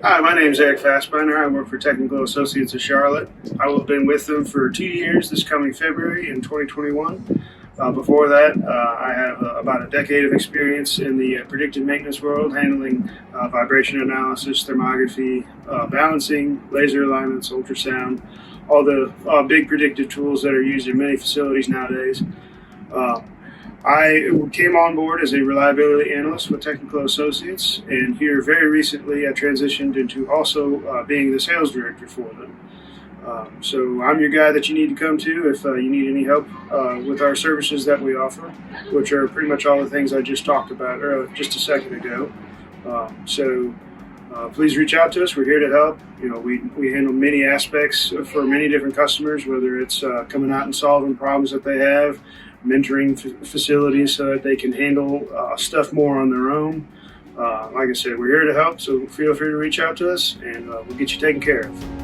Hi, my name is Eric Fassbinder. I work for Technical Associates of Charlotte. I will have been with them for 2 years this coming February in 2021. Before that, I have about a decade of experience in the predictive maintenance world, handling vibration analysis, thermography, balancing, laser alignments, ultrasound, all the big predictive tools that are used in many facilities nowadays. Uh, I came on board as a reliability analyst with Technical Associates, and here very recently I transitioned into also being the sales director for them. So I'm your guy that you need to come to if you need any help with our services that we offer, which are pretty much all the things I just talked about just a second ago. Please reach out to us. We're here to help. You know, we handle many aspects for many different customers, whether it's coming out and solving problems that they have, mentoring facilities so that they can handle stuff more on their own. Like I said, we're here to help, so feel free to reach out to us and we'll get you taken care of.